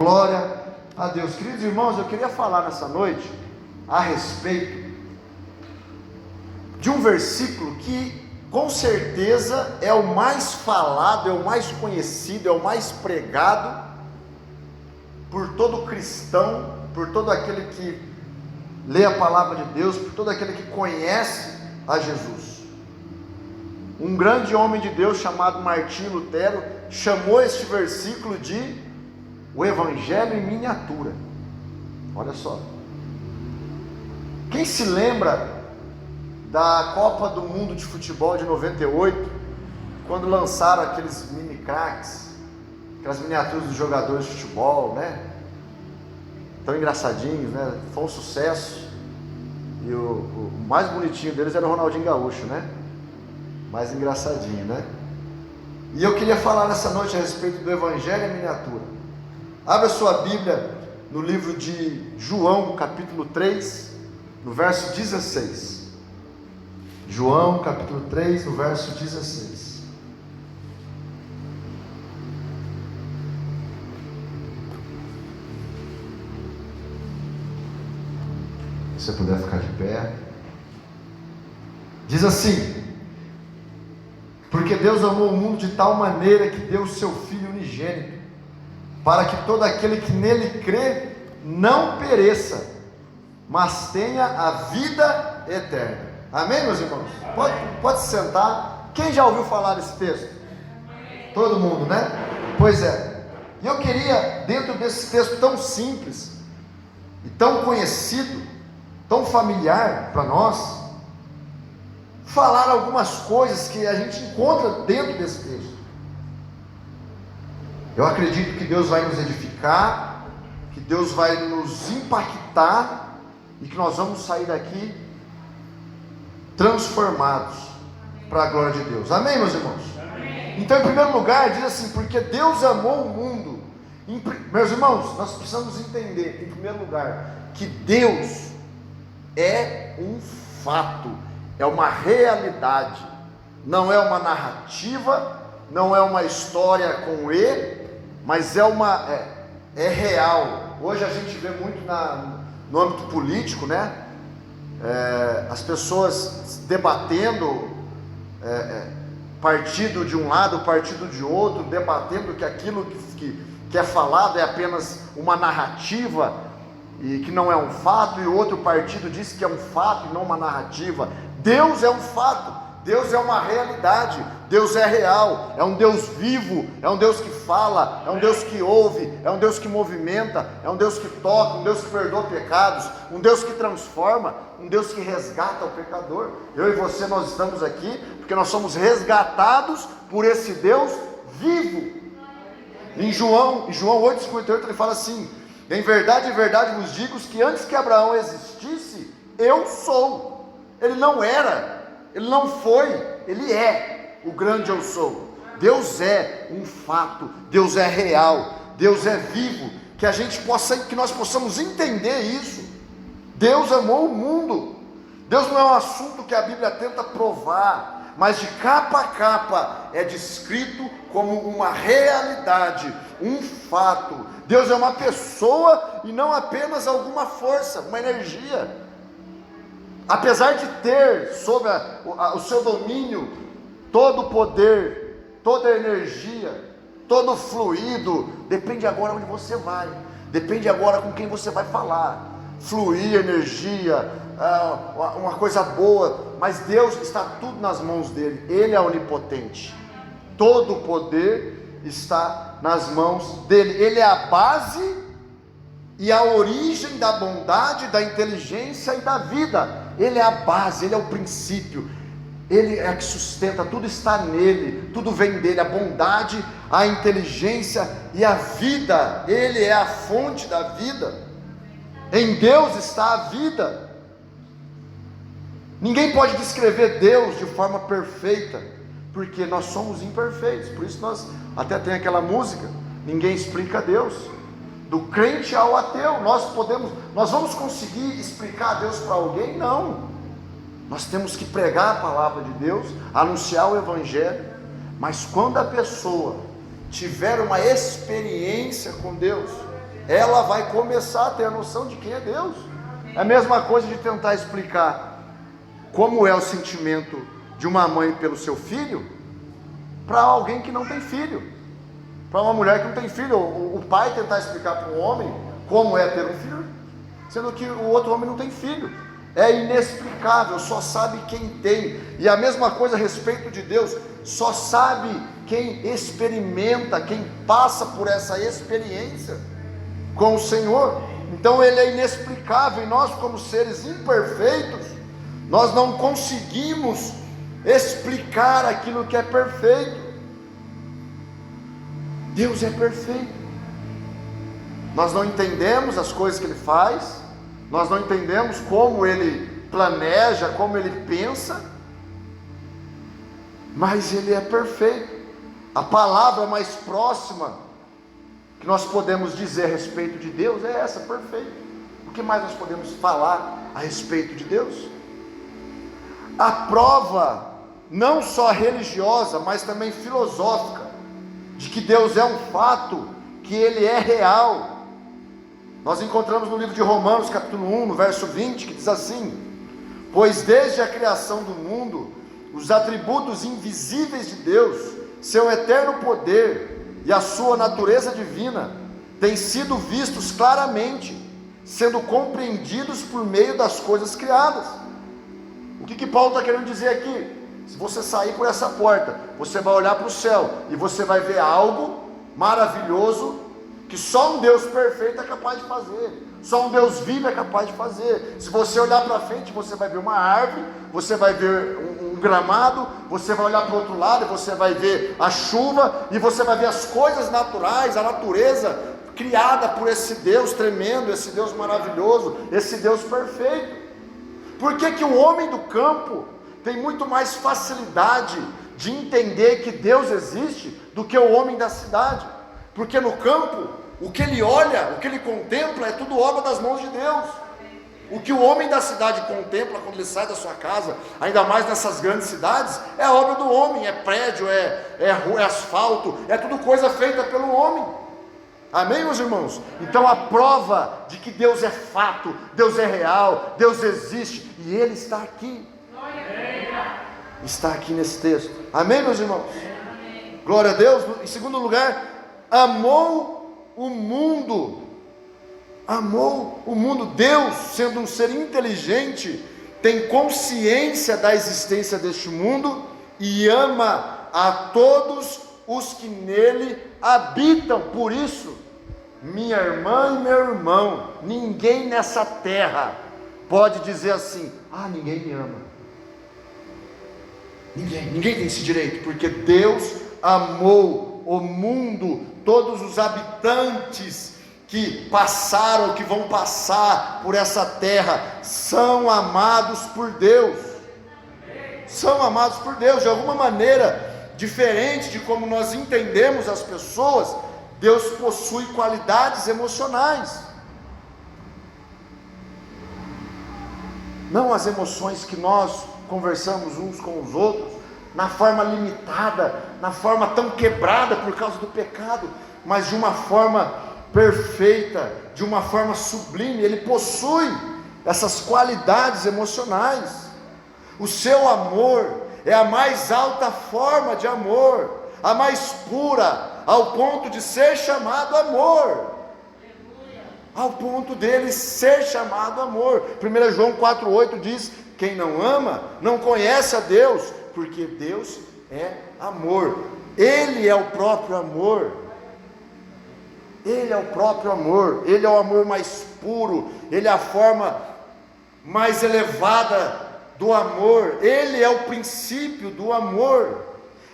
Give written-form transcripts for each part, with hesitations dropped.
Glória a Deus. Queridos irmãos, eu queria falar nessa noite a respeito de um versículo que com certeza é o mais falado, é o mais conhecido, é o mais pregado por todo cristão, por todo aquele que lê a palavra de Deus, por todo aquele que conhece a Jesus. Um grande homem de Deus chamado Martinho Lutero chamou este versículo de o Evangelho em miniatura. Olha só. Quem se lembra da Copa do Mundo de Futebol de 98, quando lançaram aqueles mini craques, aquelas miniaturas dos jogadores de futebol, né? Tão engraçadinhos, né? Foi um sucesso. E o mais bonitinho deles era o Ronaldinho Gaúcho, né? Mais engraçadinho, né? E eu queria falar nessa noite a respeito do Evangelho em miniatura. Abra sua Bíblia no livro de João, capítulo 3, no verso 16. João, capítulo 3, no verso 16. Se você puder ficar de pé. Diz assim: porque Deus amou o mundo de tal maneira que deu o seu Filho unigênito, para que todo aquele que nele crê não pereça, mas tenha a vida eterna. Amém, meus irmãos? Pode se sentar. Quem já ouviu falar desse texto? Todo mundo, né? Pois é. E eu queria, dentro desse texto tão simples e tão conhecido, tão familiar para nós, falar algumas coisas que a gente encontra dentro desse texto. Eu acredito que Deus vai nos edificar, que Deus vai nos impactar e que nós vamos sair daqui transformados para a glória de Deus. Amém, meus irmãos? Amém. Então, em primeiro lugar, diz assim: porque Deus amou o mundo. Meus irmãos, nós precisamos entender, em primeiro lugar, que Deus é um fato, é uma realidade, não é uma narrativa, não é uma história com E, mas é real. Hoje a gente vê muito no âmbito político, né? As pessoas debatendo partido de um lado, partido de outro, debatendo que aquilo que é falado é apenas uma narrativa e que não é um fato, e o outro partido diz que é um fato e não uma narrativa. Deus é um fato, Deus é uma realidade, Deus é real, é um Deus vivo, é um Deus que fala, é um Deus que ouve, é um Deus que movimenta, é um Deus que toca, um Deus que perdoa pecados, um Deus que transforma, um Deus que resgata o pecador. Eu e você, nós estamos aqui porque nós somos resgatados por esse Deus vivo. Em João 8,58 ele fala assim: em verdade vos digo que antes que Abraão existisse, eu sou. Ele não era, ele não foi, ele é o grande eu sou. Deus é um fato, Deus é real, Deus é vivo, que nós possamos entender isso. Deus amou o mundo. Deus não é um assunto que a Bíblia tenta provar, mas de capa a capa é descrito como uma realidade, um fato. Deus é uma pessoa e não apenas alguma força, uma energia. Apesar de ter sob o seu domínio todo o poder, toda a energia, todo o fluido, depende agora onde você vai, depende agora com quem você vai falar. Fluir, energia, uma coisa boa, mas Deus está tudo nas mãos dele. Ele é onipotente, todo o poder está nas mãos dele. Ele é a base e a origem da bondade, da inteligência e da vida. Ele é a base, ele é o princípio, ele é que sustenta, tudo está nele, tudo vem dele, a bondade, a inteligência e a vida. Ele é a fonte da vida. Em Deus está a vida. Ninguém pode descrever Deus de forma perfeita, porque nós somos imperfeitos. Por isso nós até tem aquela música: ninguém explica Deus. Do crente ao ateu, nós vamos conseguir explicar Deus para alguém? Não. Nós temos que pregar a palavra de Deus, anunciar o Evangelho, mas quando a pessoa tiver uma experiência com Deus, ela vai começar a ter a noção de quem é Deus. É a mesma coisa de tentar explicar como é o sentimento de uma mãe pelo seu filho para alguém que não tem filho, para uma mulher que não tem filho. O pai tentar explicar para um homem como é ter um filho, sendo que o outro homem não tem filho. É inexplicável, só sabe quem tem. E a mesma coisa a respeito de Deus, só sabe quem experimenta, quem passa por essa experiência com o Senhor. Então ele é inexplicável, e nós, como seres imperfeitos, nós não conseguimos explicar aquilo que é perfeito. Deus é perfeito. Nós não entendemos as coisas que Ele faz, nós não entendemos como Ele planeja, como Ele pensa, mas Ele é perfeito. A palavra mais próxima que nós podemos dizer a respeito de Deus é essa: perfeito. O que mais nós podemos falar a respeito de Deus? A prova, não só religiosa, mas também filosófica, de que Deus é um fato, que Ele é real, nós encontramos no livro de Romanos, capítulo 1, no verso 20, que diz assim: pois desde a criação do mundo, os atributos invisíveis de Deus, seu eterno poder e a sua natureza divina, têm sido vistos claramente, sendo compreendidos por meio das coisas criadas. O que Paulo está querendo dizer aqui? Se você sair por essa porta, você vai olhar para o céu e você vai ver algo maravilhoso que só um Deus perfeito é capaz de fazer, só um Deus vivo é capaz de fazer. Se você olhar para frente, você vai ver uma árvore, você vai ver um gramado, você vai olhar para o outro lado e você vai ver a chuva, e você vai ver as coisas naturais, a natureza criada por esse Deus tremendo, esse Deus maravilhoso, esse Deus perfeito. Por que o homem do campo tem muito mais facilidade de entender que Deus existe do que o homem da cidade? Porque no campo, o que ele olha, o que ele contempla é tudo obra das mãos de Deus. O que o homem da cidade contempla quando ele sai da sua casa, ainda mais nessas grandes cidades, é obra do homem, é prédio, é asfalto, é tudo coisa feita pelo homem. Amém, meus irmãos? Então a prova de que Deus é fato, Deus é real, Deus existe, e Ele está aqui. Está aqui nesse texto. Amém, meus irmãos? Glória a Deus. Em segundo lugar, amou o mundo. Amou o mundo. Deus, sendo um ser inteligente, tem consciência da existência deste mundo e ama a todos os que nele habitam. Por isso, minha irmã e meu irmão, ninguém nessa terra pode dizer assim: ah, ninguém me ama. Ninguém tem esse direito, porque Deus amou o mundo, todos os habitantes que passaram, que vão passar por essa terra, são amados por Deus. São amados por Deus. De alguma maneira diferente de como nós entendemos as pessoas, Deus possui qualidades emocionais. Não as emoções que nós conversamos uns com os outros, na forma limitada, na forma tão quebrada por causa do pecado, mas de uma forma perfeita, de uma forma sublime. Ele possui essas qualidades emocionais. O seu amor é a mais alta forma de amor, a mais pura, ao ponto de ser chamado amor, ao ponto dele ser chamado amor. 1 João 4,8 diz: quem não ama, não conhece a Deus, porque Deus é amor. Ele é o próprio amor. Ele é o próprio amor. Ele é o amor mais puro. Ele é a forma mais elevada do amor. Ele é o princípio do amor.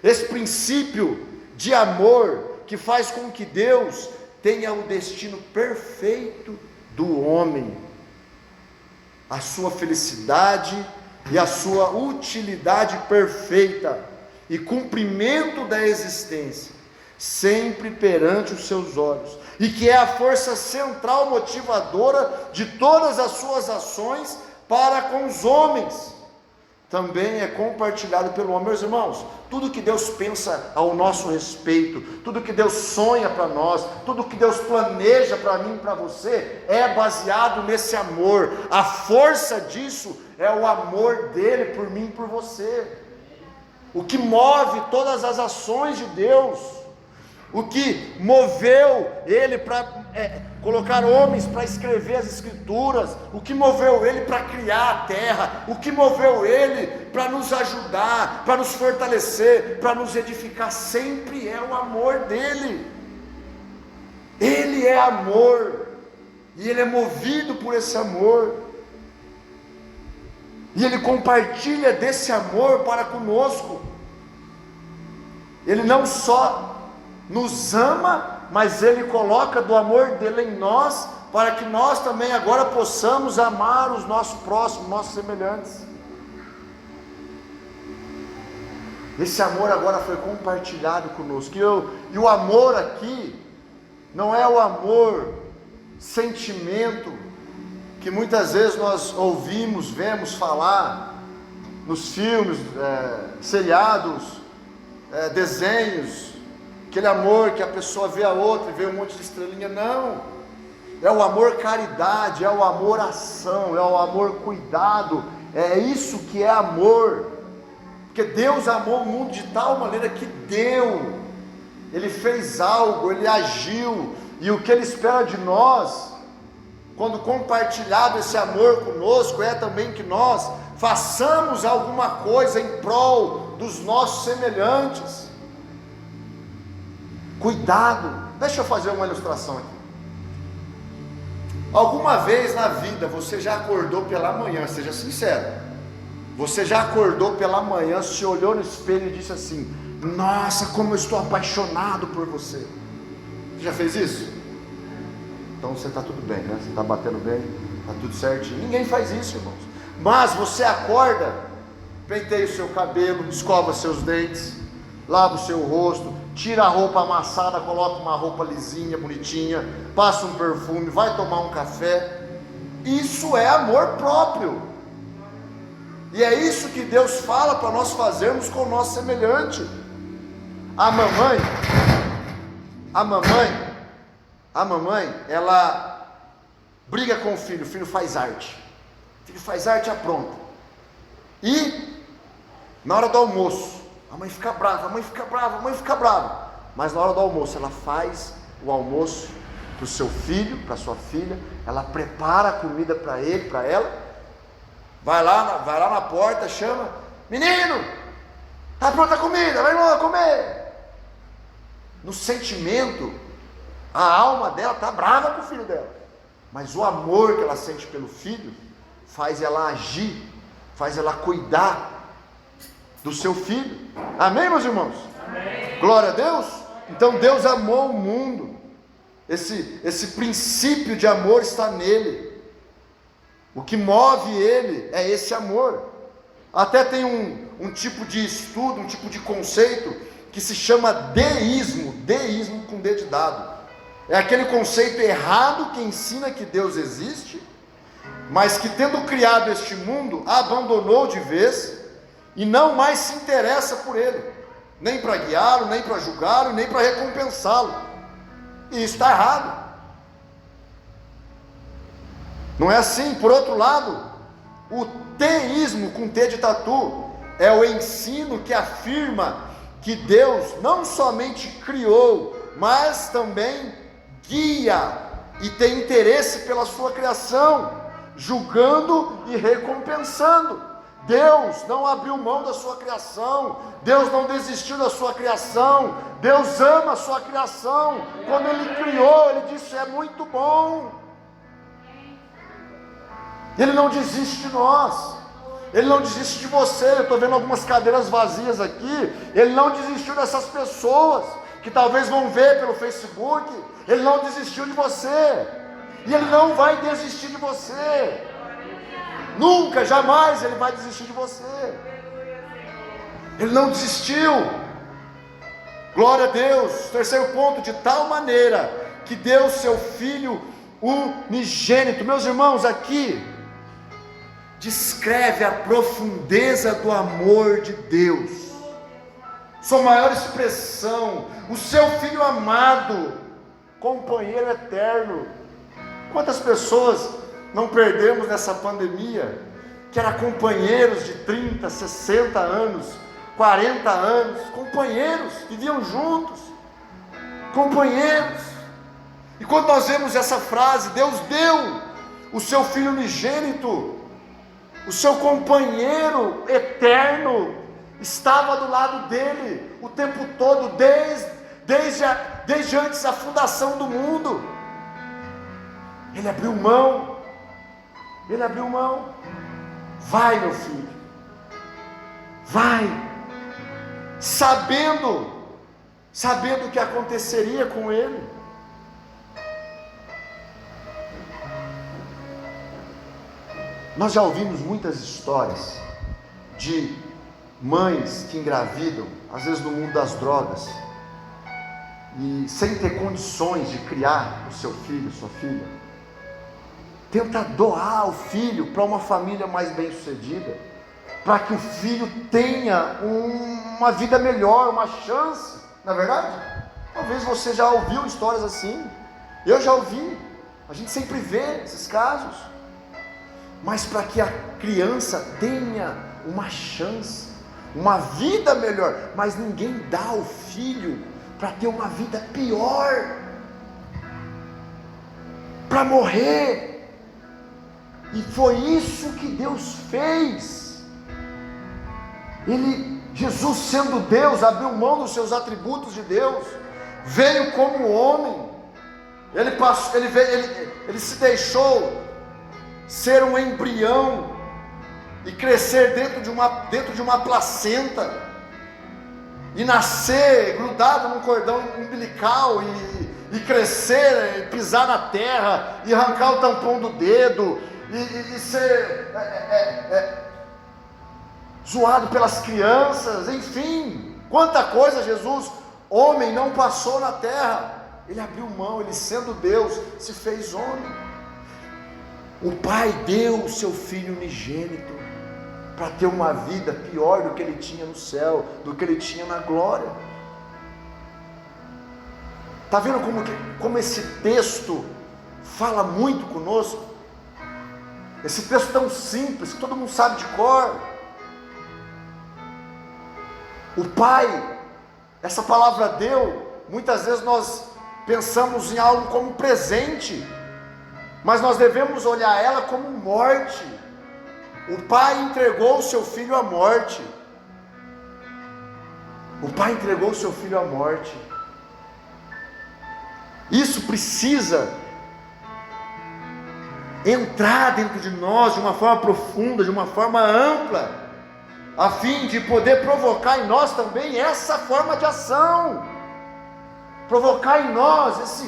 Esse princípio de amor que faz com que Deus tenha o destino perfeito do homem, a sua felicidade e a sua utilidade perfeita e cumprimento da existência, sempre perante os seus olhos, e que é a força central motivadora de todas as suas ações para com os homens. também é compartilhado pelo homem. Meus irmãos, tudo que Deus pensa ao nosso respeito, tudo que Deus sonha para nós, tudo que Deus planeja para mim e para você, é baseado nesse amor. A força disso é o amor dele por mim e por você. O que move todas as ações de Deus, o que moveu ele para colocar homens para escrever as escrituras, o que moveu ele para criar a terra, o que moveu ele para nos ajudar, para nos fortalecer, para nos edificar, sempre é o amor dele. Ele é amor, e ele é movido por esse amor, e ele compartilha desse amor para conosco. Ele não só nos ama, mas ele coloca do amor dele em nós, para que nós também agora possamos amar os nossos próximos, nossos semelhantes. Esse amor agora foi compartilhado conosco, e o amor aqui não é o amor sentimento que muitas vezes nós ouvimos, vemos falar nos filmes, seriados, desenhos, aquele amor que a pessoa vê a outra e vê um monte de estrelinha. Não, é o amor caridade, é o amor ação, é o amor cuidado, é isso que é amor, porque Deus amou o mundo de tal maneira que deu, Ele fez algo, Ele agiu, e o que Ele espera de nós, quando compartilhado esse amor conosco, é também que nós façamos alguma coisa em prol dos nossos semelhantes. Cuidado. Deixa eu fazer uma ilustração aqui. Alguma vez na vida você já acordou pela manhã, seja sincero, você já acordou pela manhã, se olhou no espelho e disse assim: nossa, como eu estou apaixonado por você? Você já fez isso? Então você está tudo bem, né? Você está batendo bem, está tudo certinho. Ninguém faz isso, irmãos. Mas você acorda, penteia o seu cabelo, escova seus dentes, lava o seu rosto, tira a roupa amassada, coloca uma roupa lisinha, bonitinha, passa um perfume, vai tomar um café. Isso é amor próprio, e é isso que Deus fala para nós fazermos com o nosso semelhante. A mamãe, ela briga com o filho faz arte, apronta, e na hora do almoço, a mãe fica brava, mas na hora do almoço, ela faz o almoço para o seu filho, para a sua filha, ela prepara a comida para ele, para ela, vai lá na porta, chama: menino, está pronta a comida, vai lá comer. No sentimento, a alma dela está brava com o filho dela, mas o amor que ela sente pelo filho, faz ela agir, faz ela cuidar do seu filho. Amém, meus irmãos? Amém. Glória a Deus. Então Deus amou o mundo, esse princípio de amor está nele, o que move ele é esse amor. Até tem um tipo de estudo, um tipo de conceito que se chama deísmo com D de dado. É aquele conceito errado que ensina que Deus existe, mas que, tendo criado este mundo, abandonou de vez e não mais se interessa por ele, nem para guiá-lo, nem para julgá-lo, nem para recompensá-lo. E isso está errado. Não é assim. Por outro lado, o teísmo com T de tatu é o ensino que afirma que Deus não somente criou, mas também guia e tem interesse pela sua criação, julgando e recompensando. Deus não abriu mão da sua criação, Deus não desistiu da sua criação, Deus ama a sua criação. Quando Ele criou, Ele disse: é muito bom. Ele não desiste de nós, Ele não desiste de você. Eu estou vendo algumas cadeiras vazias aqui. Ele não desistiu dessas pessoas que talvez vão ver pelo Facebook. Ele não desistiu de você, e Ele não vai desistir de você, nunca, jamais Ele vai desistir de você. Ele não desistiu. Glória a Deus. Terceiro ponto: de tal maneira que deu seu Filho unigênito. Meus irmãos, aqui descreve a profundeza do amor de Deus. Sua maior expressão, o seu Filho amado, companheiro eterno. Quantas pessoas não perdemos nessa pandemia, que eram companheiros de 30, 60 anos, 40 anos, companheiros, viviam juntos, companheiros. E quando nós vemos essa frase, Deus deu o seu Filho unigênito, o seu companheiro eterno, estava do lado dele o tempo todo, desde antes da fundação do mundo. Ele abriu mão, vai meu filho, vai, sabendo o que aconteceria com ele. Nós já ouvimos muitas histórias de mães que engravidam, às vezes no mundo das drogas, e sem ter condições de criar o seu filho, sua filha, tenta doar o filho para uma família mais bem sucedida, para que o filho tenha uma vida melhor, uma chance. Não é verdade? Talvez você já ouviu histórias assim, eu já ouvi, a gente sempre vê esses casos, mas para que a criança tenha uma chance, uma vida melhor. Mas ninguém dá o filho para ter uma vida pior, para morrer. E foi isso que Deus fez. Jesus sendo Deus, abriu mão dos seus atributos de Deus, veio como homem. Ele se deixou ser um embrião e crescer dentro de uma placenta, e nascer grudado num cordão umbilical, e crescer, e pisar na terra, e arrancar o tampão do dedo, e ser zoado pelas crianças, enfim, quanta coisa Jesus, homem, não passou na terra. Ele abriu mão, ele sendo Deus, se fez homem. O Pai deu o seu Filho unigênito para ter uma vida pior do que ele tinha no céu, do que ele tinha na glória. Está vendo como esse texto fala muito conosco? Esse texto tão simples, que todo mundo sabe de cor. O Pai, essa palavra deu, muitas vezes nós pensamos em algo como presente, mas nós devemos olhar ela como morte. O Pai entregou o seu Filho à morte. O Pai entregou o seu Filho à morte. Isso precisa entrar dentro de nós de uma forma profunda, de uma forma ampla, a fim de poder provocar em nós também essa forma de ação, provocar em nós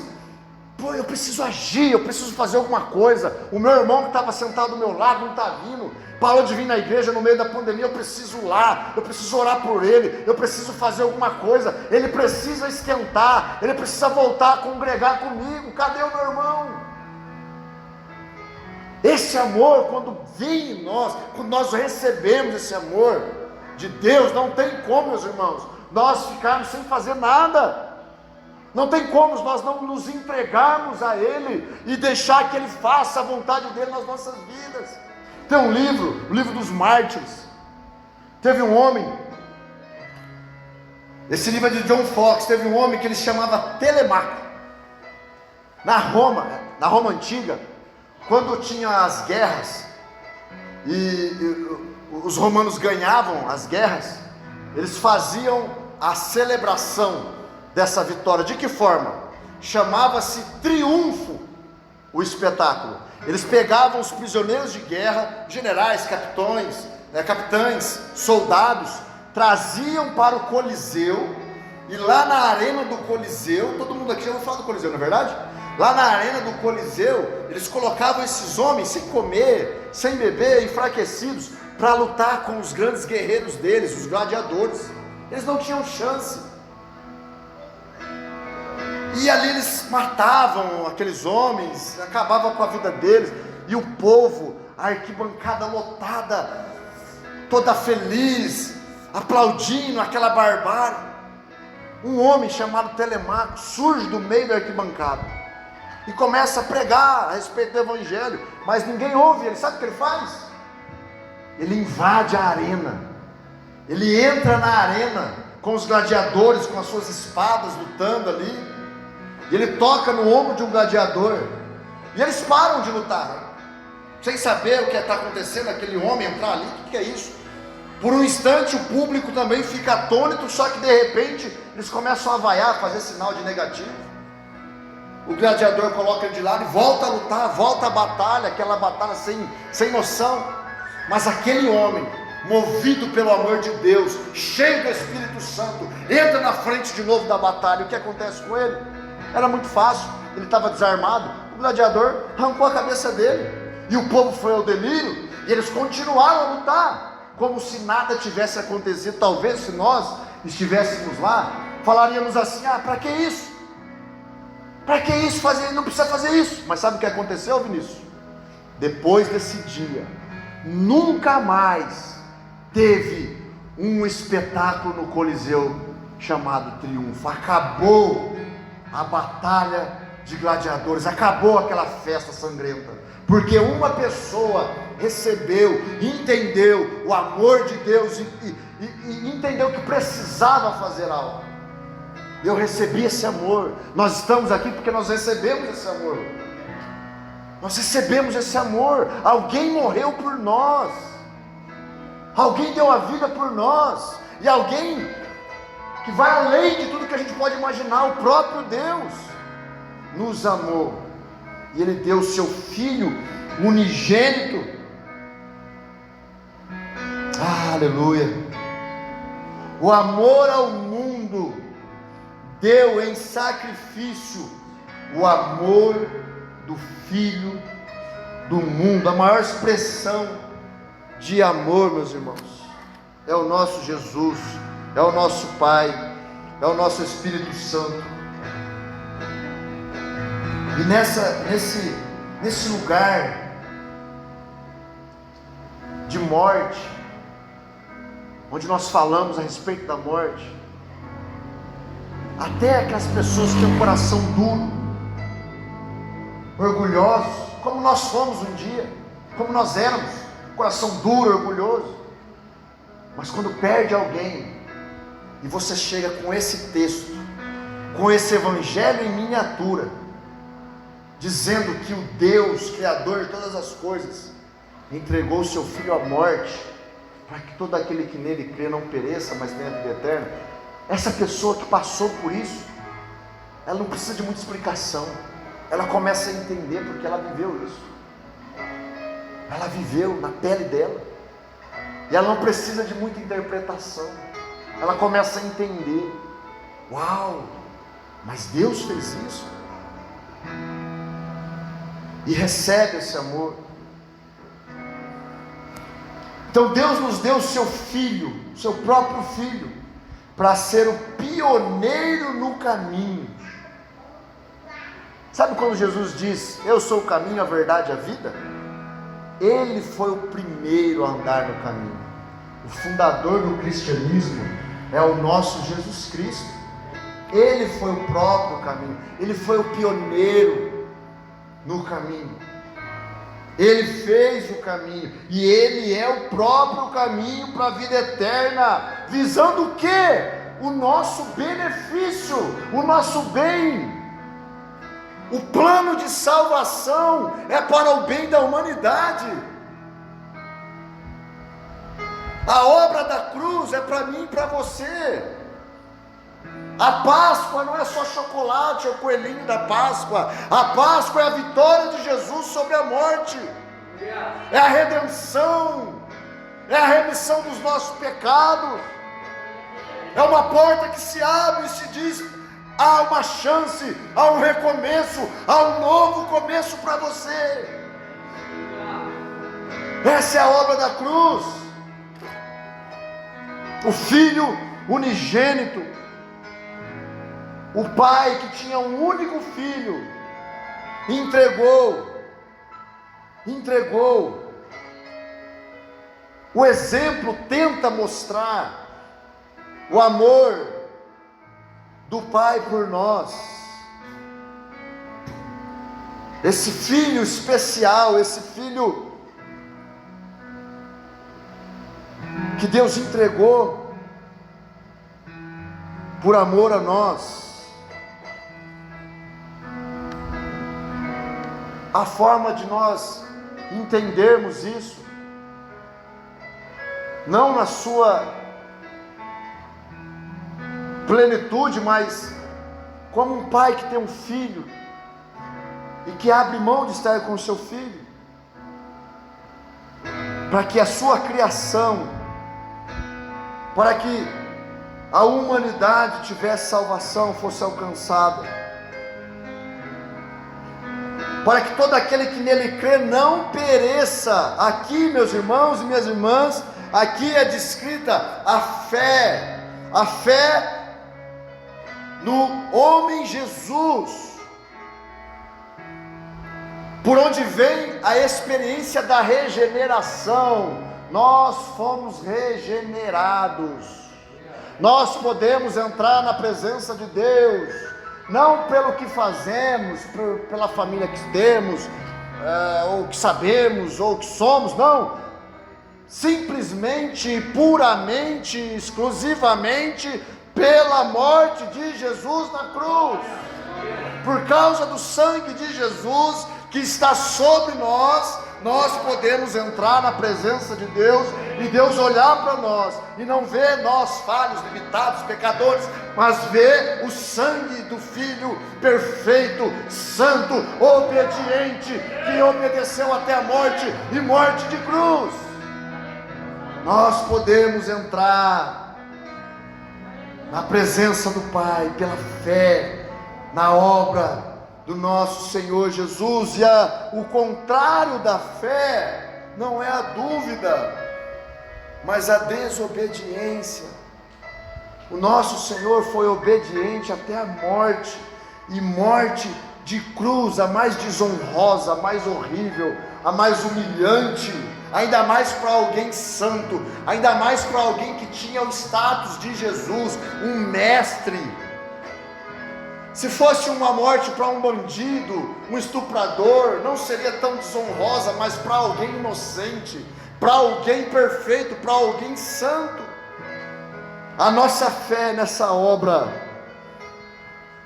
eu preciso agir, eu preciso fazer alguma coisa. O meu irmão que estava sentado do meu lado não está vindo, parou de vir na igreja no meio da pandemia, eu preciso ir lá, eu preciso orar por ele, eu preciso fazer alguma coisa, ele precisa esquentar, ele precisa voltar a congregar comigo. Cadê o meu irmão? Esse amor, quando vem em nós, quando nós recebemos esse amor de Deus, não tem como, meus irmãos, nós ficarmos sem fazer nada. Não tem como nós não nos entregarmos a Ele e deixar que Ele faça a vontade dEle nas nossas vidas. Tem um livro, o livro dos mártires. Teve um homem, esse livro é de John Fox. Teve um homem que ele chamava Telemaco. Na Roma antiga, quando tinha as guerras e os romanos ganhavam as guerras, eles faziam a celebração dessa vitória. De que forma? Chamava-se triunfo o espetáculo. Eles pegavam os prisioneiros de guerra, generais, capitães, soldados, traziam para o Coliseu, e lá na arena do Coliseu, todo mundo aqui já ouviu falar do Coliseu, não é verdade? Lá na arena do Coliseu, eles colocavam esses homens sem comer, sem beber, enfraquecidos, para lutar com os grandes guerreiros deles, os gladiadores. Eles não tinham chance. E ali eles matavam aqueles homens, acabavam com a vida deles, e o povo a arquibancada lotada, toda feliz, aplaudindo aquela barbárie. Um homem chamado Telemaco surge do meio da arquibancada e começa a pregar a respeito do evangelho, mas ninguém ouve ele. Sabe o que ele faz? Ele invade a arena, ele entra na arena com os gladiadores, com as suas espadas lutando ali, e ele toca no ombro de um gladiador, e eles param de lutar, sem saber o que está acontecendo, aquele homem entrar ali. O que é isso? Por um instante o público também fica atônito, só que de repente eles começam a vaiar, a fazer sinal de negativo. O gladiador coloca ele de lado e volta a lutar, volta a batalha, aquela batalha sem noção. Mas aquele homem, movido pelo amor de Deus, cheio do Espírito Santo, entra na frente de novo da batalha. O que acontece com ele? Era muito fácil, ele estava desarmado, o gladiador arrancou a cabeça dele, e o povo foi ao delírio, e eles continuaram a lutar, como se nada tivesse acontecido. Talvez se nós estivéssemos lá, falaríamos assim: ah, para que isso? Para que isso fazer? Não precisa fazer isso. Mas sabe o que aconteceu, Vinícius? Depois desse dia, nunca mais teve um espetáculo no Coliseu chamado Triunfo. Acabou a batalha de gladiadores, acabou aquela festa sangrenta, porque uma pessoa recebeu, entendeu o amor de Deus e entendeu que precisava fazer algo. Eu recebi esse amor. Nós estamos aqui porque nós recebemos esse amor. Nós recebemos esse amor. Alguém morreu por nós, alguém deu a vida por nós, e alguém que vai além de tudo que a gente pode imaginar, o próprio Deus nos amou, e Ele deu o seu Filho unigênito. Aleluia. O amor ao mundo deu em sacrifício o amor do Filho do mundo. A maior expressão de amor, meus irmãos, é o nosso Jesus, é o nosso Pai, é o nosso Espírito Santo. E nesse lugar de morte, onde nós falamos a respeito da morte, até aquelas pessoas que têm um coração duro, orgulhosos, como nós fomos um dia, como nós éramos, coração duro, orgulhoso, mas quando perde alguém, e você chega com esse texto, com esse evangelho em miniatura, dizendo que o Deus, Criador de todas as coisas, entregou o seu Filho à morte, para que todo aquele que nele crê não pereça, mas tenha vida eterna. Essa pessoa que passou por isso, ela não precisa de muita explicação, ela começa a entender, porque ela viveu isso, ela viveu na pele dela, e ela não precisa de muita interpretação, ela começa a entender: uau, mas Deus fez isso, e recebe esse amor. Então Deus nos deu o seu Filho, o seu próprio Filho, para ser o pioneiro no caminho. Sabe quando Jesus diz: eu sou o caminho, a verdade e a vida? Ele foi o primeiro a andar no caminho. O fundador do cristianismo é o nosso Jesus Cristo. Ele foi o próprio caminho, ele foi o pioneiro no caminho. Ele fez o caminho, e Ele é o próprio caminho para a vida eterna, visando o quê? O nosso benefício, o nosso bem. O plano de salvação é para o bem da humanidade. A obra da cruz é para mim e para você. A Páscoa não é só chocolate, é o coelhinho da Páscoa. A Páscoa é a vitória de Jesus sobre a morte, é a redenção, é a remissão dos nossos pecados, é uma porta que se abre e se diz: há uma chance, há um recomeço, há um novo começo para você. Essa é a obra da cruz. O Filho unigênito, o Pai que tinha um único Filho, entregou O exemplo tenta mostrar o amor do Pai por nós. Esse filho especial, esse filho que Deus entregou por amor a nós. A forma de nós entendermos isso, não na sua plenitude, mas como um pai que tem um filho e que abre mão de estar com o seu filho, para que a sua criação, para que a humanidade tivesse salvação, fosse alcançada, para que todo aquele que nele crê não pereça. Aqui, meus irmãos e minhas irmãs, aqui é descrita a fé no homem Jesus, por onde vem a experiência da regeneração. Nós fomos regenerados, nós podemos entrar na presença de Deus, não pelo que fazemos, pela família que temos, ou que sabemos, ou que somos, não, simplesmente, puramente, exclusivamente, pela morte de Jesus na cruz, por causa do sangue de Jesus que está sobre nós, nós podemos entrar na presença de Deus, e Deus olhar para nós, e não ver nós falhos, limitados, pecadores, mas ver o sangue do Filho perfeito, santo, obediente, que obedeceu até a morte, e morte de cruz. Nós podemos entrar na presença do Pai, pela fé, na obra do nosso Senhor Jesus. E o contrário da fé não é a dúvida, mas a desobediência. O nosso Senhor foi obediente até a morte, e morte de cruz, a mais desonrosa, a mais horrível, a mais humilhante, ainda mais para alguém santo, ainda mais para alguém que tinha o status de Jesus, um mestre. Se fosse uma morte para um bandido, um estuprador, não seria tão desonrosa, mas para alguém inocente, para alguém perfeito, para alguém santo. A nossa fé nessa obra,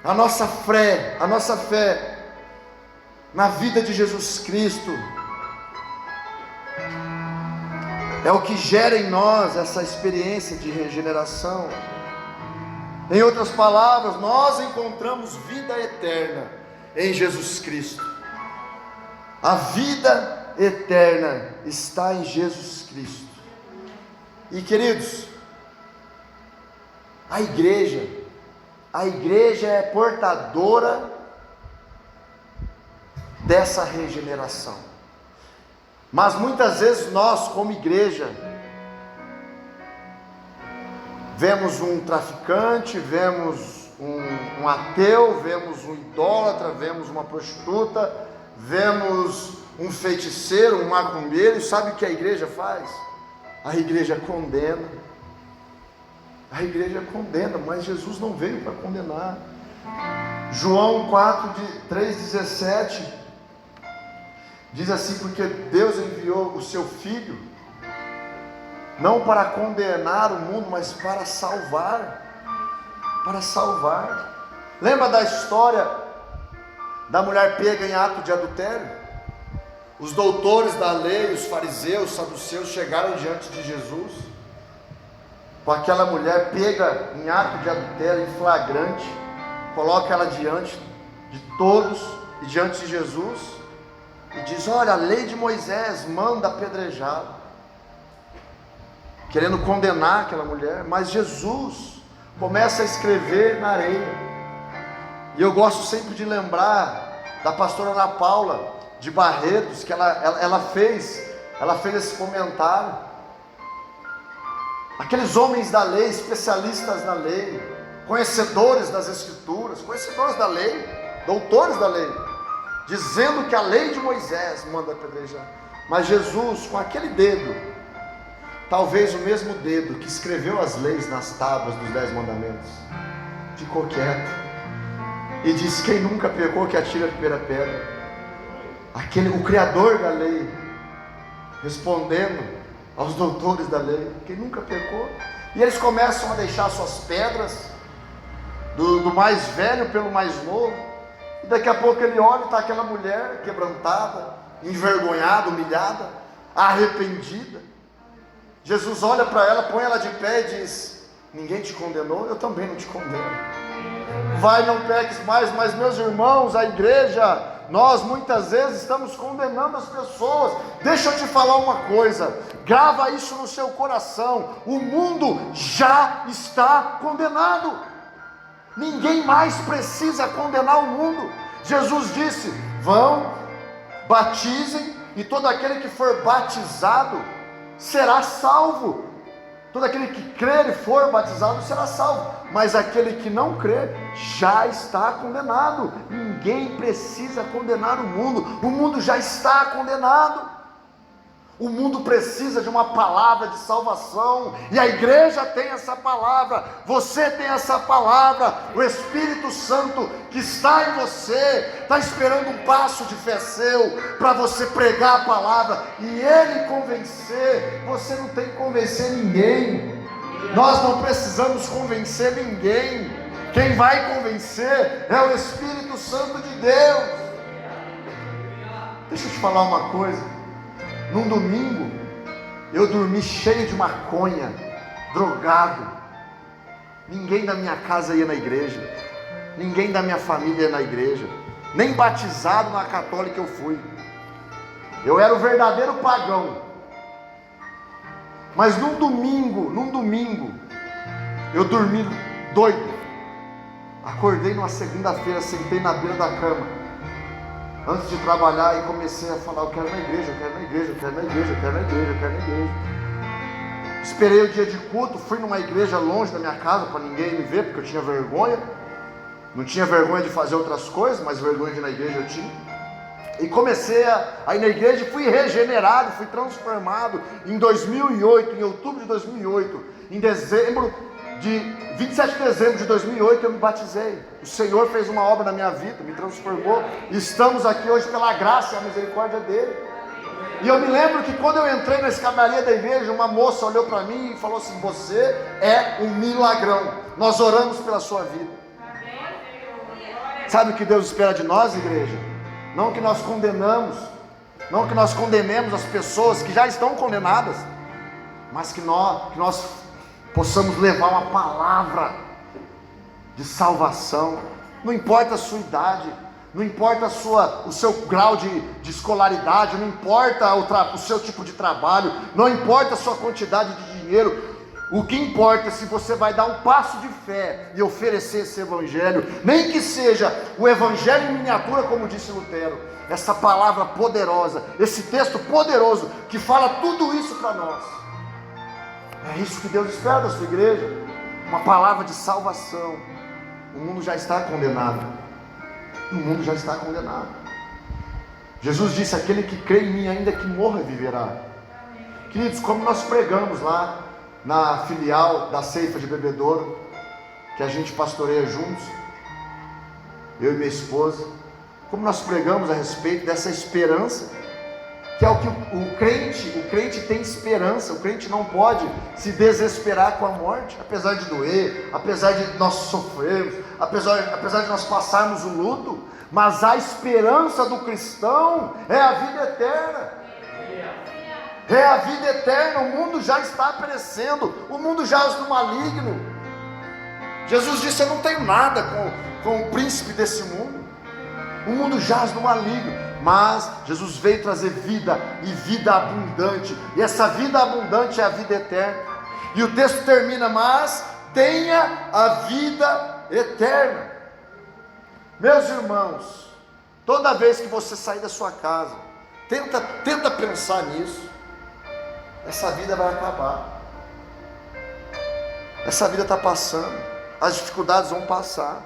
a nossa fé na vida de Jesus Cristo, é o que gera em nós essa experiência de regeneração. Em outras palavras, nós encontramos vida eterna em Jesus Cristo. A vida eterna está em Jesus Cristo. E queridos, a igreja é portadora dessa regeneração. Mas muitas vezes nós, como igreja, vemos um traficante, vemos um ateu, vemos um idólatra, vemos uma prostituta, vemos um feiticeiro, um macumbeiro, e sabe o que a igreja faz? A igreja condena. A igreja condena, mas Jesus não veio para condenar. João 3,17 diz assim: porque Deus enviou o seu Filho não para condenar o mundo, mas para salvar. Lembra da história da mulher pega em ato de adultério? Os doutores da lei, os fariseus, os saduceus chegaram diante de Jesus com aquela mulher pega em ato de adultério, em flagrante, coloca ela diante de todos e diante de Jesus e diz: olha, a lei de Moisés manda apedrejá-la, querendo condenar aquela mulher. Mas Jesus começa a escrever na areia. E eu gosto sempre de lembrar da pastora Ana Paula de Barretos, que ela fez esse comentário. Aqueles homens da lei, especialistas na lei, conhecedores das escrituras, conhecedores da lei, doutores da lei, dizendo que a lei de Moisés manda apedrejar. Mas Jesus, com aquele dedo, talvez o mesmo dedo que escreveu as leis nas tábuas dos 10 mandamentos ficou quieto e disse: quem nunca pecou que atire a primeira pedra. O criador da lei respondendo aos doutores da lei: quem nunca pecou? E eles começam a deixar suas pedras, do mais velho pelo mais novo, e daqui a pouco ele olha e está aquela mulher quebrantada, envergonhada, humilhada, arrependida. Jesus olha para ela, põe ela de pé e diz: ninguém te condenou? Eu também não te condeno. Vai, não peques mais. Mas meus irmãos, a igreja, nós muitas vezes estamos condenando as pessoas. Deixa eu te falar uma coisa, grava isso no seu coração: o mundo já está condenado. Ninguém mais precisa condenar o mundo. Jesus disse: vão, batizem, e todo aquele que for batizado será salvo. Todo aquele que crer e for batizado será salvo, mas aquele que não crer já está condenado. Ninguém precisa condenar o mundo já está condenado. O mundo precisa de uma palavra de salvação, e a igreja tem essa palavra, você tem essa palavra. O Espírito Santo que está em você está esperando um passo de fé seu para você pregar a palavra e ele convencer. Você não tem que convencer ninguém, nós não precisamos convencer ninguém. Quem vai convencer é o Espírito Santo de Deus. Deixa eu te falar uma coisa. Num domingo, eu dormi cheio de maconha, drogado. Ninguém da minha casa ia na igreja, ninguém da minha família ia na igreja, nem batizado na católica eu fui. Eu era o verdadeiro pagão. Mas num domingo, eu dormi doido. Acordei numa segunda-feira, sentei na beira da cama, antes de trabalhar, e comecei a falar: eu quero ir na igreja, eu quero ir na igreja, eu quero ir na igreja, eu quero ir na igreja, eu quero ir na igreja. Esperei o dia de culto, fui numa igreja longe da minha casa para ninguém me ver, porque eu tinha vergonha. Não tinha vergonha de fazer outras coisas, mas vergonha de ir na igreja eu tinha. E comecei a ir na igreja e fui regenerado, fui transformado. Em 2008, em outubro de 2008, em 27 de dezembro de 2008 eu me batizei. O Senhor fez uma obra na minha vida, me transformou. Estamos aqui hoje pela graça e a misericórdia dele. E eu me lembro que quando eu entrei na escadaria da igreja, uma moça olhou para mim e falou assim: você é um milagrão, nós oramos pela sua vida. Sabe o que Deus espera de nós, igreja? Não que nós condenamos, não que nós condenemos as pessoas que já estão condenadas, mas que nós possamos levar uma palavra de salvação. Não importa a sua idade, não importa o seu grau de escolaridade, não importa o seu tipo de trabalho, não importa a sua quantidade de dinheiro. O que importa é se você vai dar um passo de fé e oferecer esse evangelho, nem que seja o evangelho em miniatura, como disse Lutero. Essa palavra poderosa, esse texto poderoso que fala tudo isso para nós. É isso que Deus espera da sua igreja, uma palavra de salvação. O mundo já está condenado. O mundo já está condenado. Jesus disse: aquele que crê em mim, ainda que morra, viverá. Queridos, como nós pregamos lá na filial da Ceifa de Bebedouro, que a gente pastoreia juntos, eu e minha esposa, como nós pregamos a respeito dessa esperança, que é o que o crente tem esperança. O crente não pode se desesperar com a morte, apesar de doer, apesar de nós sofrermos, apesar de nós passarmos o luto, mas a esperança do cristão é a vida eterna. É a vida eterna. O mundo já está perecendo, o mundo jaz no maligno. Jesus disse: eu não tenho nada com o príncipe desse mundo. O mundo jaz no maligno. Mas Jesus veio trazer vida, e vida abundante, e essa vida abundante é a vida eterna. E o texto termina: mas tenha a vida eterna. Meus irmãos, toda vez que você sair da sua casa, tenta pensar nisso. Essa vida vai acabar, essa vida está passando, as dificuldades vão passar,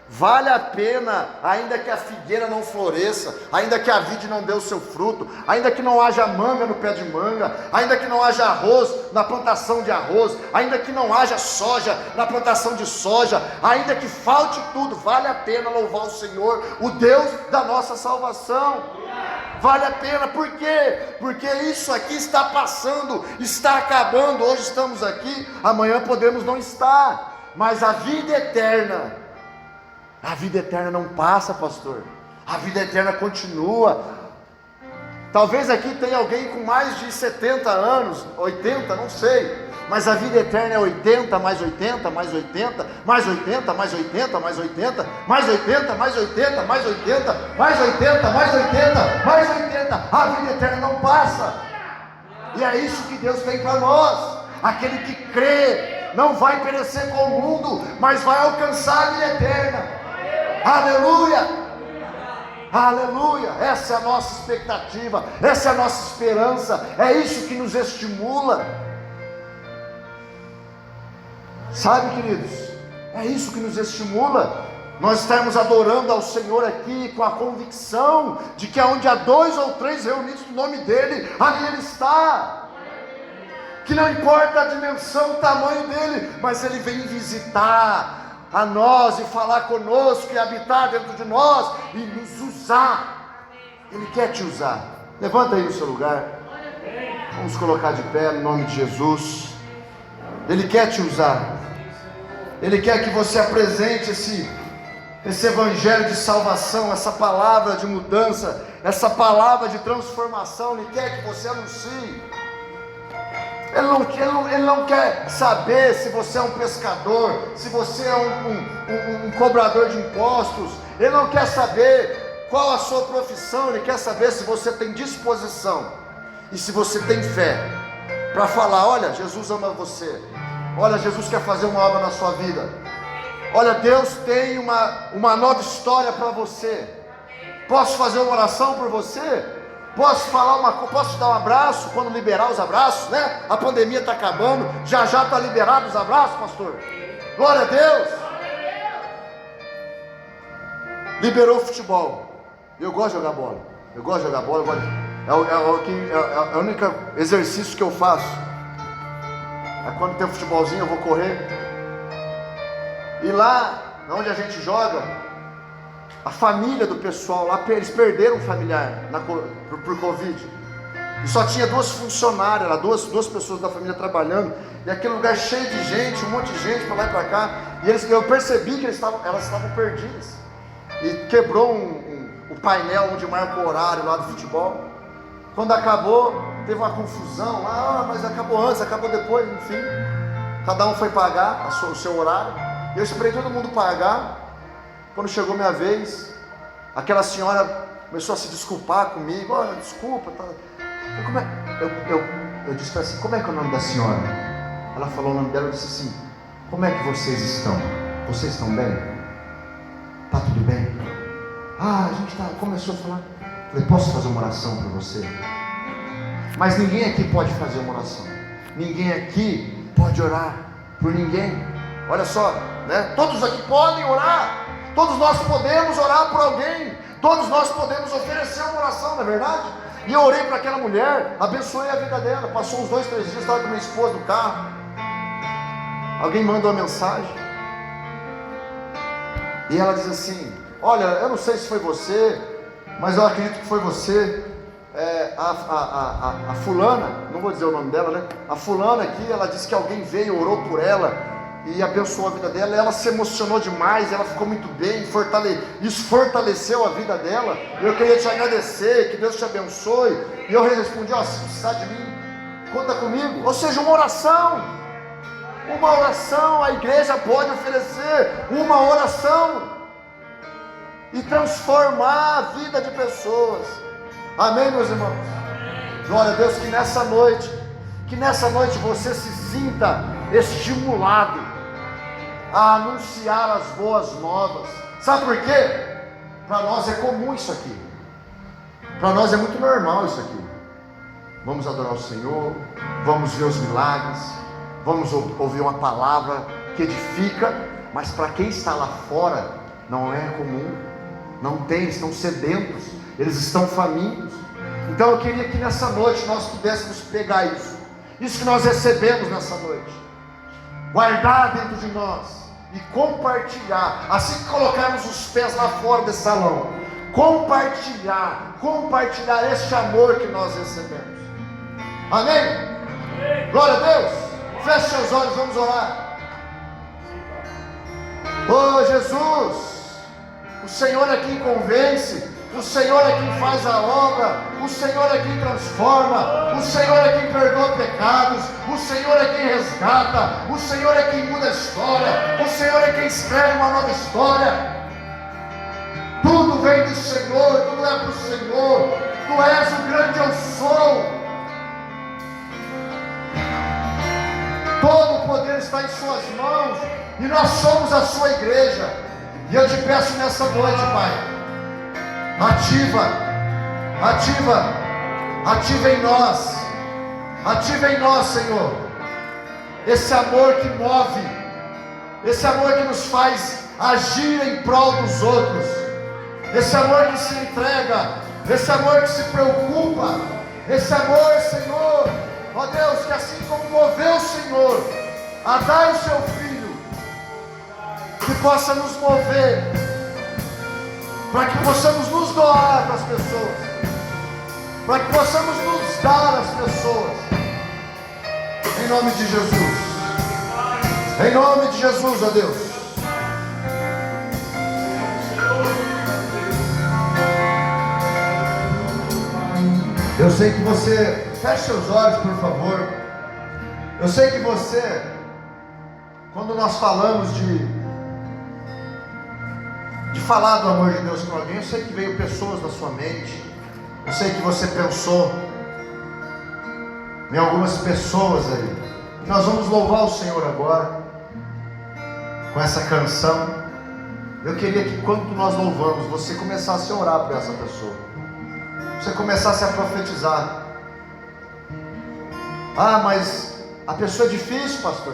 Vale a pena, ainda que a figueira não floresça, ainda que a vide não dê o seu fruto, ainda que não haja manga no pé de manga, ainda que não haja arroz na plantação de arroz, ainda que não haja soja na plantação de soja, ainda que falte tudo, vale a pena louvar o Senhor, o Deus da nossa salvação. Vale a pena, por quê? Porque isso aqui está passando, está acabando. Hoje estamos aqui, amanhã podemos não estar, mas a vida eterna não passa, pastor. A vida eterna continua. Talvez aqui tenha alguém com mais de 70 anos, 80, não sei. Mas a vida eterna é 80, mais 80, mais 80, mais 80, mais 80, mais 80, mais 80, mais 80, mais 80, mais 80, mais 80, mais 80. A vida eterna não passa. E é isso que Deus tem para nós. Aquele que crê não vai perecer com o mundo, mas vai alcançar a vida eterna. Aleluia, aleluia, essa é a nossa expectativa, essa é a nossa esperança, é isso que nos estimula, sabe, queridos, é isso que nos estimula, nós estamos adorando ao Senhor aqui com a convicção de que onde há 2 ou 3 reunidos no nome dEle, ali Ele está, que não importa a dimensão, o tamanho dEle, mas Ele vem visitar a nós e falar conosco e habitar dentro de nós e nos usar. Ele quer te usar. Levanta aí no seu lugar, vamos colocar de pé no nome de Jesus. Ele quer te usar. Ele quer que você apresente esse evangelho de salvação, essa palavra de mudança, essa palavra de transformação. Ele quer que você anuncie. Ele não quer saber se você é um pescador, se você é um cobrador de impostos. Ele não quer saber qual a sua profissão. Ele quer saber se você tem disposição e se você tem fé para falar: olha, Jesus ama você, olha, Jesus quer fazer uma obra na sua vida, olha, Deus tem uma nova história para você. Posso fazer uma oração por você? Posso te dar um abraço quando liberar os abraços, né? A pandemia está acabando, já está liberado os abraços, pastor. Glória a Deus. Liberou o futebol. Eu gosto de jogar bola. É o único exercício que eu faço. É quando tem um futebolzinho eu vou correr. E lá onde a gente joga, a família do pessoal lá, eles perderam um familiar por Covid. E só tinha 2 funcionárias lá, duas pessoas da família trabalhando. E aquele lugar cheio de gente, um monte de gente para lá e para cá. E eu percebi que elas estavam perdidas. E quebrou o painel onde marca o horário lá do futebol. Quando acabou, teve uma confusão lá, mas acabou antes, acabou depois, enfim. Cada um foi pagar o seu horário. E eu esperei todo mundo pagar. Quando chegou minha vez, aquela senhora começou a se desculpar comigo. Olha, desculpa. Tá. Eu disse para ela assim: como é que é o nome da senhora? Ela falou o nome dela. Eu disse assim: como é que vocês estão? Vocês estão bem? Tá tudo bem? A gente começou a falar. Falei: posso fazer uma oração para você? Mas ninguém aqui pode fazer uma oração. Ninguém aqui pode orar por ninguém. Olha só, né? Todos aqui podem orar. Todos nós podemos orar por alguém. Todos nós podemos oferecer uma oração, não é verdade? E eu orei para aquela mulher, abençoei a vida dela. Passou uns 2, 3 dias, estava com minha esposa no carro. Alguém mandou uma mensagem. E ela diz assim: olha, eu não sei se foi você, mas eu acredito que foi você. A fulana, não vou dizer o nome dela, né? A fulana aqui, ela disse que alguém veio, orou por ela e abençoou a vida dela. Ela se emocionou demais, ela ficou muito bem, isso fortaleceu a vida dela. Eu queria te agradecer, que Deus te abençoe. E eu respondi: ó, se precisar de mim, conta comigo. Ou seja, uma oração, a igreja pode oferecer uma oração e transformar a vida de pessoas. Amém, meus irmãos? Glória a Deus, que nessa noite você se sinta estimulado a anunciar as boas novas. Sabe por quê? Para nós é comum isso aqui. Para nós é muito normal isso aqui. Vamos adorar o Senhor, vamos ver os milagres, vamos ouvir uma palavra que edifica. Mas para quem está lá fora, não é comum, não tem, estão sedentos, eles estão famintos. Então eu queria que nessa noite nós pudéssemos pegar isso que nós recebemos nessa noite, guardar dentro de nós e compartilhar, assim que colocarmos os pés lá fora desse salão, compartilhar este amor que nós recebemos. Amém? Glória a Deus. Feche seus olhos, vamos orar. Oh Jesus, o Senhor é quem convence, o Senhor é quem faz a obra, o Senhor é quem transforma, o Senhor é quem perdoa pecados, o Senhor é quem resgata, o Senhor é quem muda a história, o Senhor é quem escreve uma nova história. Tudo vem do Senhor, tudo é para o Senhor, Tu és o grande eu sou. Todo o poder está em Suas mãos, e nós somos a Sua igreja. E eu te peço nessa noite, Pai, ativa em nós, Senhor, esse amor que move, esse amor que nos faz agir em prol dos outros, esse amor que se entrega, esse amor que se preocupa, esse amor, Senhor, ó Deus, que assim como moveu o Senhor a dar o Seu Filho, que possa nos mover, para que possamos nos doar para as pessoas, para que possamos nos dar às pessoas, em nome de Jesus, em nome de Jesus, ó Deus. Eu sei que você, feche seus olhos por favor, eu sei que você, quando nós falamos de falar do amor de Deus com alguém, eu sei que veio pessoas na sua mente, eu sei que você pensou em algumas pessoas aí. Nós vamos louvar o Senhor agora com essa canção. Eu queria que quando nós louvamos, você começasse a orar por essa pessoa, você começasse a profetizar. Ah, mas a pessoa é difícil, pastor.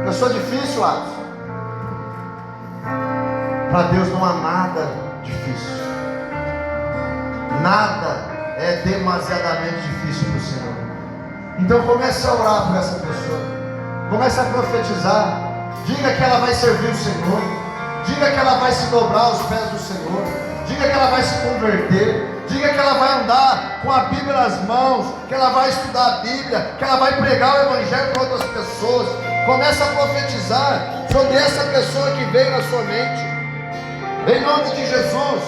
A pessoa é difícil, Alisson. Para Deus não há nada difícil. Nada é demasiadamente difícil para o Senhor. Então comece a orar por essa pessoa. Comece a profetizar. Diga que ela vai servir o Senhor. Diga que ela vai se dobrar aos pés do Senhor. Diga que ela vai se converter. Diga que ela vai andar com a Bíblia nas mãos, que ela vai estudar a Bíblia, que ela vai pregar o Evangelho para outras pessoas. Comece a profetizar sobre essa pessoa que veio na sua mente. Em nome de Jesus,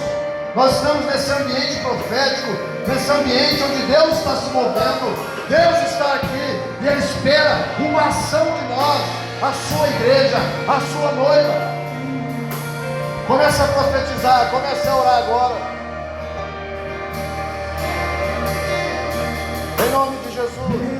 nós estamos nesse ambiente profético, nesse ambiente onde Deus está se movendo, Deus está aqui, e Ele espera uma ação de nós, a sua igreja, a sua noiva. Comece a profetizar, comece a orar agora. Em nome de Jesus.